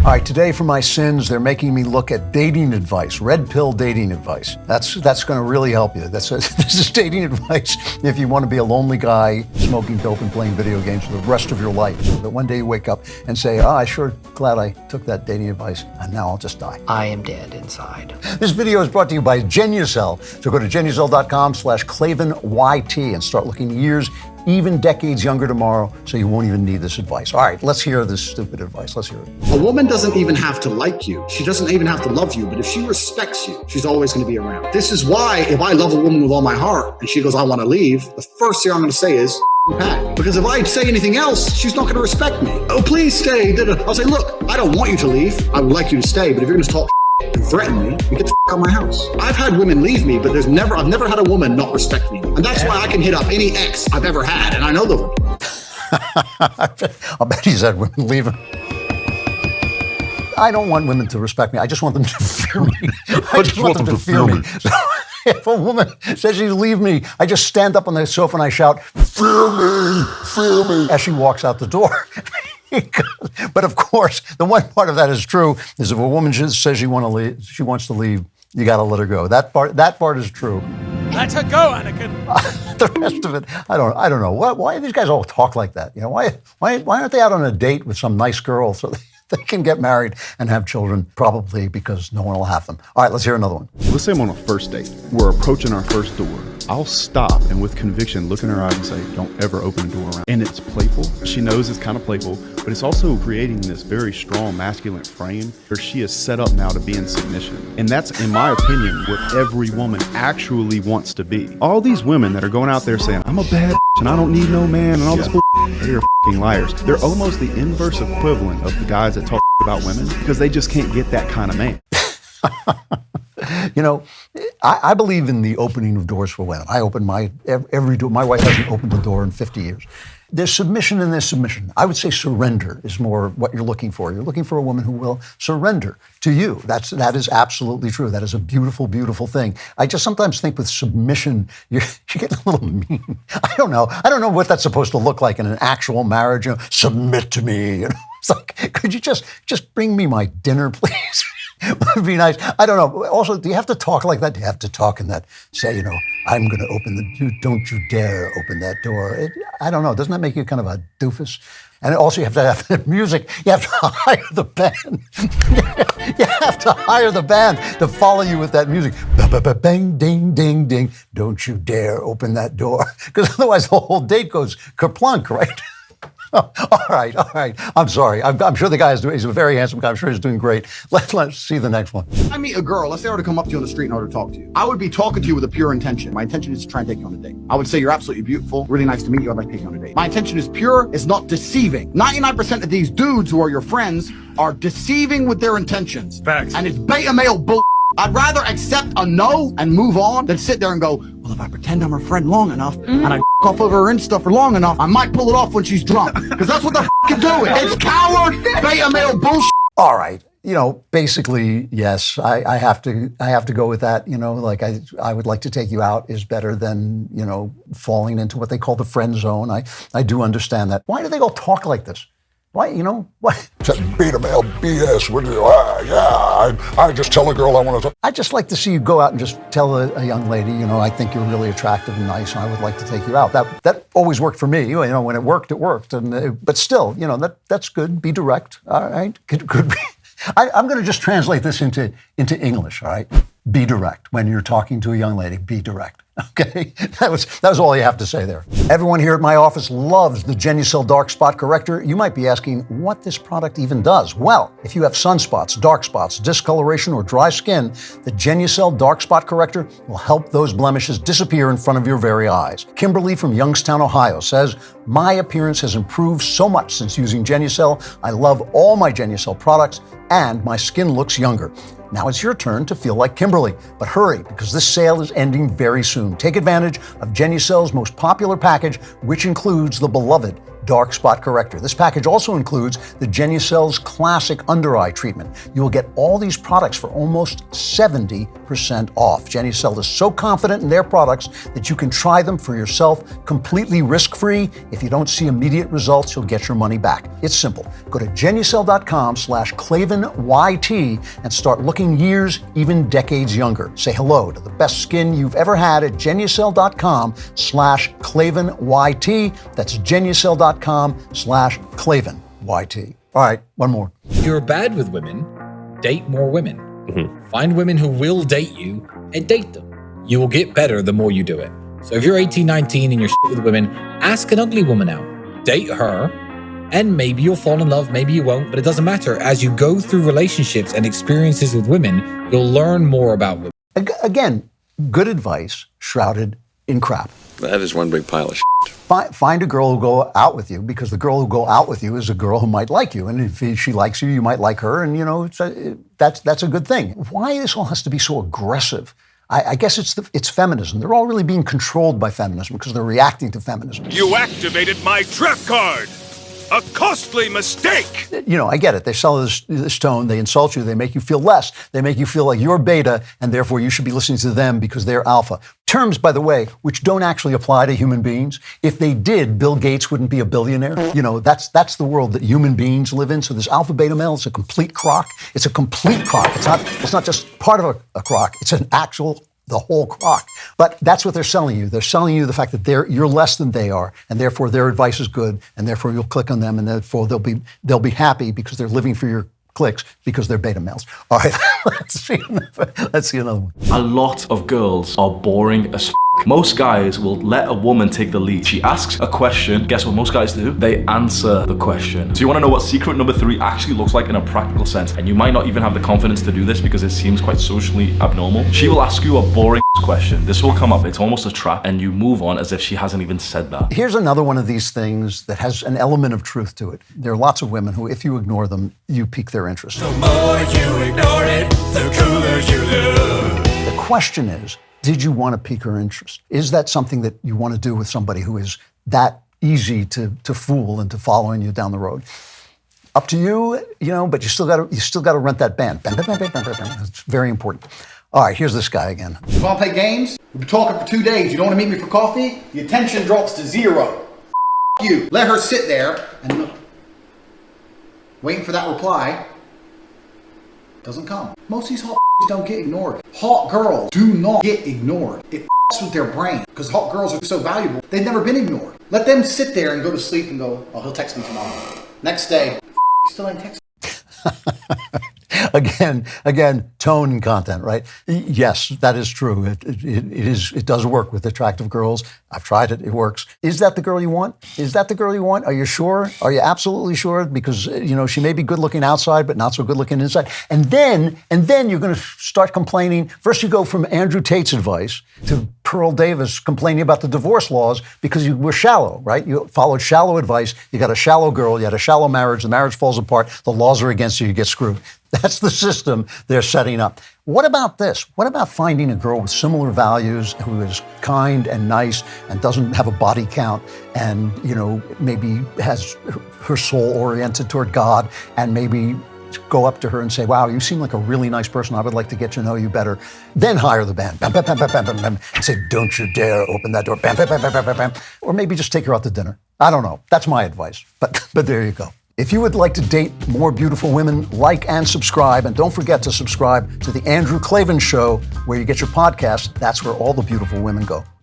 All right, today for my sins, they're making me look at dating advice, red pill dating advice. That's going to really help you. This is dating advice if you want to be a lonely guy smoking dope and playing video games for the rest of your life. So that one day you wake up and say, I'm sure glad I took that dating advice, and now I'll just die. I am dead inside. This video is brought to you by Genucel. So go to genucel.com/ClavanYT and start looking years, even decades younger tomorrow, so you won't even need this advice. All right, let's hear this stupid advice. Let's hear it. A woman doesn't even have to like you. She doesn't even have to love you, but if she respects you, she's always going to be around. This is why if I love a woman with all my heart and she goes, I want to leave, the first thing I'm going to say is, Pat. Because if I say anything else, she's not going to respect me. Oh, please stay. I'll say, look, I don't want you to leave. I would like you to stay, but if you're going to talk and threaten me, you get the out of my house. I've had women leave me, but I've never had a woman not respect me. And that's why I can hit up any ex I've ever had, and I know the women. I'll bet he's had women leave him. I don't want women to respect me. I just want them to fear me. I just want them to fear me. So if a woman says she'll leave me, I just stand up on the sofa and I shout, fear me, as she walks out the door. But of course, the one part of that is true is if a woman says she wants to leave, you got to let her go. That part is true. Let her go, Anakin. The rest of it, I don't know. Why do these guys all talk like that? You know, why aren't they out on a date with some nice girl so they can get married and have children? Probably because no one will have them. All right, let's hear another one. Let's say I'm on a first date. We're approaching our first door. I'll stop and with conviction look in her eyes and say, don't ever open a door around. And it's playful. She knows it's kind of playful, but it's also creating this very strong masculine frame where she is set up now to be in submission. And that's, in my opinion, what every woman actually wants to be. All these women that are going out there saying, I'm a bad and I don't need no man and all this they're f***ing liars. They're almost the inverse equivalent of the guys that talk about women because they just can't get that kind of man. You know, I believe in the opening of doors for women. I open every door. My wife hasn't opened the door in 50 years. There's submission and there's submission. I would say surrender is more what you're looking for. You're looking for a woman who will surrender to you. That is absolutely true. That is a beautiful, beautiful thing. I just sometimes think with submission, you get a little mean. I don't know what that's supposed to look like in an actual marriage. You know, submit to me. You know, it's like, could you just bring me my dinner, please? Would be nice. I don't know. Also, do you have to talk like that? Do you have to talk in that, say, you know, I'm going to open don't you dare open that door. I don't know. Doesn't that make you kind of a doofus? And also you have to have the music. You have to hire the band. You have to hire the band to follow you with that music. Bang, ding, ding, ding. Don't you dare open that door. Because otherwise the whole date goes kerplunk, right? All right. I'm sorry. I'm sure the guy he's a very handsome guy. I'm sure he's doing great. Let's see the next one. I meet a girl. Let's say I were to come up to you on the street in order to talk to you. I would be talking to you with a pure intention. My intention is to try and take you on a date. I would say you're absolutely beautiful. Really nice to meet you. I'd like to take you on a date. My intention is pure. It's not deceiving. 99% of these dudes who are your friends are deceiving with their intentions. Facts. And it's beta male bull. I'd rather accept a no and move on than sit there and go, well, if I pretend I'm her friend long enough and I off over her Insta for long enough, I might pull it off when she's drunk. Because that's what the you're doing. It's coward beta male bullshit. All right. You know, basically, yes, I have to go with that. You know, like I would like to take you out is better than, you know, falling into what they call the friend zone. I do understand that. Why do they all talk like this? Why, you know, what? Beta male BS. I just tell a girl I want to talk. I just like to see you go out and just tell a young lady, you know, I think you're really attractive and nice, and I would like to take you out. That always worked for me. You know, when it worked, it worked. But still, you know, that's good. Be direct. All right, could be. I'm going to just translate this into English. All right, be direct when you're talking to a young lady. Be direct. Okay, that was all you have to say there. Everyone here at my office loves the Genucel Dark Spot Corrector. You might be asking what this product even does. Well, if you have sunspots, dark spots, discoloration, or dry skin, the Genucel Dark Spot Corrector will help those blemishes disappear in front of your very eyes. Kimberly from Youngstown, Ohio says, my appearance has improved so much since using Genucel. I love all my Genucel products and my skin looks younger. Now it's your turn to feel like Kimberly, but hurry because this sale is ending very soon. Take advantage of Genucel's most popular package, which includes the beloved dark spot corrector. This package also includes the Genucel's classic under eye treatment. You will get all these products for almost 70% off. Genucel is so confident in their products that you can try them for yourself completely risk-free. If you don't see immediate results, you'll get your money back. It's simple. Go to Genucel.com/ClavenYT and start looking years, even decades younger. Say hello to the best skin you've ever had at Genucel.com/ClavenYT. That's Genucel.com/ClavenYT. All right, one more. If you're bad with women, date more women. Find women who will date you and date them. You will get better the more you do it. So if you're 18, 19 and you're shit with women, ask an ugly woman out. Date her, and maybe you'll fall in love, maybe you won't, but it doesn't matter. As you go through relationships and experiences with women, you'll learn more about women. Again, good advice shrouded in crap. That is one big pile of shit. Find a girl who'll go out with you, because the girl who'll go out with you is a girl who might like you. And if she likes you, you might like her. And, that's a good thing. Why this all has to be so aggressive? I guess it's feminism. They're all really being controlled by feminism because they're reacting to feminism. You activated my trap card! A costly mistake! I get it. They sell this tone, they insult you, they make you feel less. They make you feel like you're beta, and therefore you should be listening to them because they're alpha. Terms, by the way, which don't actually apply to human beings. If they did, Bill Gates wouldn't be a billionaire. That's the world that human beings live in. So this alpha beta male is a complete crock. It's a complete crock. It's not just part of a crock. It's the whole crock. But that's what they're selling you. They're selling you the fact that you're less than they are, and therefore their advice is good, and therefore you'll click on them, and therefore they'll be happy because they're living for your clicks because they're beta males. All right, let's see another one. A lot of girls are boring as f***. Most guys will let a woman take the lead. She asks a question. Guess what most guys do? They answer the question. So you want to know what secret number 3 actually looks like in a practical sense? And you might not even have the confidence to do this because it seems quite socially abnormal. She will ask you a boring question. This will come up. It's almost a trap. And you move on as if she hasn't even said that. Here's another one of these things that has an element of truth to it. There are lots of women who, if you ignore them, you pique their interest. The more you ignore it, the cooler you look. The question is, did you want to pique her interest? Is that something that you want to do with somebody who is that easy to fool into following you down the road? Up to you, but you still got to rent that band. Bam, bam, bam, bam, bam, bam. It's very important. All right, here's this guy again. You want to play games? We've been talking for 2 days. You don't want to meet me for coffee? The attention drops to 0. You. Let her sit there and look. Waiting for that reply. Doesn't come. Most of these hot don't get ignored. Hot girls do not get ignored. It with their brain because hot girls are so valuable. They've never been ignored. Let them sit there and go to sleep and go, oh, he'll text me tomorrow. Next day, still ain't text. Again, tone and content, right? Yes, that is true. It does work with attractive girls. I've tried it. It works. Is that the girl you want? Are you sure? Are you absolutely sure? Because, she may be good looking outside, but not so good looking inside. And then you're going to start complaining. First you go from Andrew Tate's advice to Pearl Davis complaining about the divorce laws because you were shallow, right? You followed shallow advice. You got a shallow girl. You had a shallow marriage. The marriage falls apart. The laws are against you. You get screwed. That's the system they're setting up. What about this? What about finding a girl with similar values who is kind and nice and doesn't have a body count and, maybe has her soul oriented toward God, and maybe go up to her and say, wow, you seem like a really nice person. I would like to get to know you better. Then hire the band. Bam, bam, bam, bam, bam, bam, bam. And say, don't you dare open that door. Bam, bam, bam, bam, bam, bam, bam. Or maybe just take her out to dinner. I don't know. That's my advice. But there you go. If you would like to date more beautiful women, like and subscribe. And don't forget to subscribe to The Andrew Klavan Show, where you get your podcast. That's where all the beautiful women go.